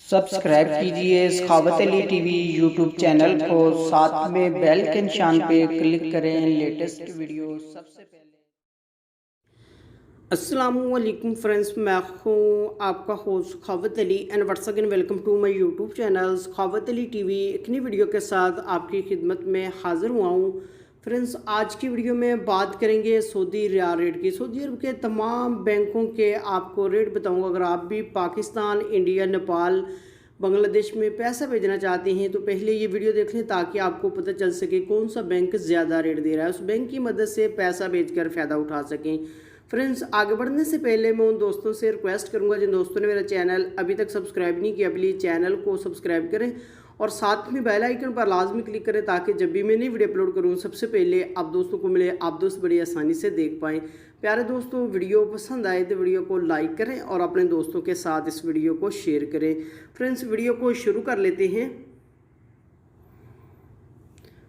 Subscribe कीजिए सखावत Ali TV YouTube channel को, साथ में बेल के निशान पे क्लिक करें लेटेस्ट वीडियो सबसे पहले। अस्सलामुअलैकुम फ्रेंड्स, मैं हूँ आपका host Sakhawat Ali and what's again welcome to my YouTube channel Sakhawat Ali TV. एक नई वीडियो के साथ आपकी खिदमत में हाज़िर हुआ हूँ। फ्रेंड्स, आज की वीडियो में बात करेंगे सऊदी रियाल रेट की। सऊदी अरब के तमाम बैंकों के आपको रेट बताऊँगा। अगर आप भी पाकिस्तान, इंडिया, नेपाल, बांग्लादेश में पैसा भेजना चाहते हैं तो पहले ये वीडियो देख लें ताकि आपको पता चल सके कौन सा बैंक ज़्यादा रेट दे रहा है, उस बैंक की मदद से पैसा भेजकर फ़ायदा उठा सकें। फ्रेंड्स, आगे बढ़ने से पहले मैं उन दोस्तों से रिक्वेस्ट करूंगा जिन दोस्तों ने मेरा चैनल अभी तक सब्सक्राइब नहीं किया, प्लीज़ चैनल को सब्सक्राइब करें और साथ में बेल आइकन पर लाजमी क्लिक करें ताकि जब भी मैं नई वीडियो अपलोड करूँ सबसे पहले आप दोस्तों को मिले, आप दोस्त बड़ी आसानी से देख पाएँ। प्यारे दोस्तों, वीडियो पसंद आए तो वीडियो को लाइक करें और अपने दोस्तों के साथ इस वीडियो को शेयर करें। फ्रेंड्स, वीडियो को शुरू कर लेते हैं।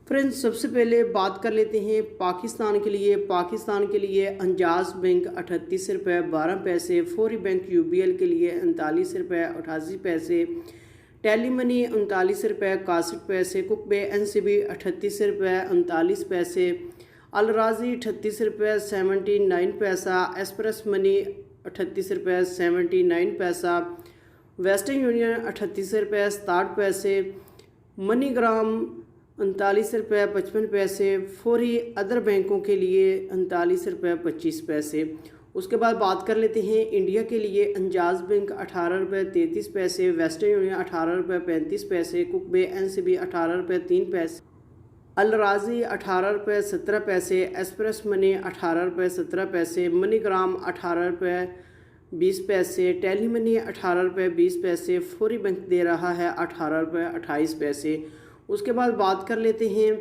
फ्रेंड्स, सबसे पहले बात कर लेते हैं पाकिस्तान के लिए। पाकिस्तान के लिए अंजाज बैंक 38 रुपये 12 पैसे, फौरी बैंक यूबीएल के लिए 39 रुपये 88 पैसे, टेली मनी 39 रुपये 61 पैसे, कुक बे एनसीबी 38 रुपये 39 पैसे, अल राजी 38 रुपये 79 पैसा, एक्सप्रेस मनी 38 रुपये 79 पैसा, वेस्टर्न यूनियन 38 रुपये 67 पैसे, मनीग्राम 39 रुपये 55 पैसे, फौरी अदर बैंकों के लिए 39 रुपये 25 पैसे। उसके बाद बात कर लेते हैं इंडिया के लिए। अंजाज बैंक 18 रुपये 33 पैसे, वेस्टर्न यूनियन 18 रुपये 35 पैसे, कुक बे एनसीबी 18 रुपये 3 पैसे, अल राजी 18 रुपये 17 पैसे, एक्सप्रेस मनी 18 रुपये 17 पैसे, मनीग्राम 18 रुपये 20 पैसे, टेली मनी 18 रुपये 20 पैसे, फौरी बैंक दे रहा है 18 रुपये 28 पैसे। उसके बाद बात कर लेते हैं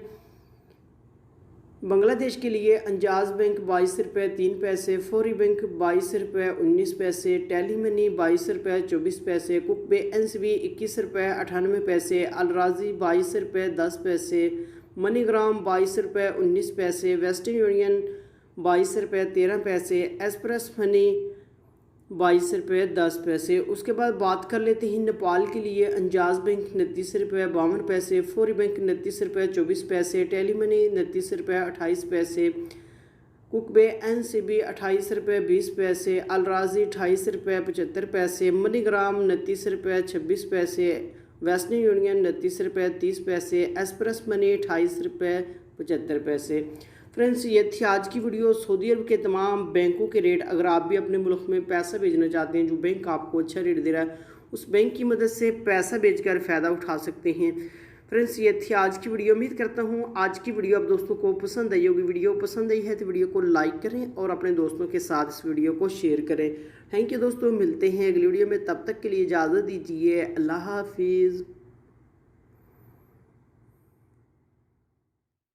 बांग्लादेश के लिए। अंजाज बैंक 22 रुपये 3 पैसे, फौरी बैंक 22 रुपये 19 पैसे, टेली मनी 22 रुपये 24 पैसे, कुक बे एनसीबी 21 रुपये 98 पैसे, अल राजी 22 रुपये 10 पैसे, मनीग्राम 22 रुपये 19 पैसे, वेस्टर्न यूनियन 22 रुपये 13 पैसे, एक्सप्रेस मनी 22 रुपये 10 पैसे। उसके बाद बात कर लेते हैं नेपाल के लिए। अंजाज बैंक 29 रुपये 52 पैसे, फौरी बैंक 29 रुपये 24 पैसे, टेली मनी 29 रुपये 28 पैसे, कुक बे एनसीबी 28 रुपये 20 पैसे, अल राजी 28 रुपये 75 पैसे, मनीग्राम 29 रुपये 26 पैसे, वेस्टर्न यूनियन 29 रुपये 30 पैसे, एक्सप्रेस मनी 28 रुपये 75 पैसे। फ्रेंड्स, ये थी आज की वीडियो सऊदी अरब के तमाम बैंकों के रेट। अगर आप भी अपने मुल्क में पैसा भेजना चाहते हैं, जो बैंक आपको अच्छा रेट दे रहा है, उस बैंक की मदद से पैसा भेजकर फ़ायदा उठा सकते हैं। फ्रेंड्स, ये थी आज की वीडियो। उम्मीद करता हूँ आज की वीडियो आप दोस्तों को पसंद आई होगी। वीडियो पसंद आई है तो वीडियो को लाइक करें और अपने दोस्तों के साथ इस वीडियो को शेयर करें। थैंक यू दोस्तों, मिलते हैं अगली वीडियो में। तब तक के लिए इजाज़त दीजिए। अल्लाह हाफिज़।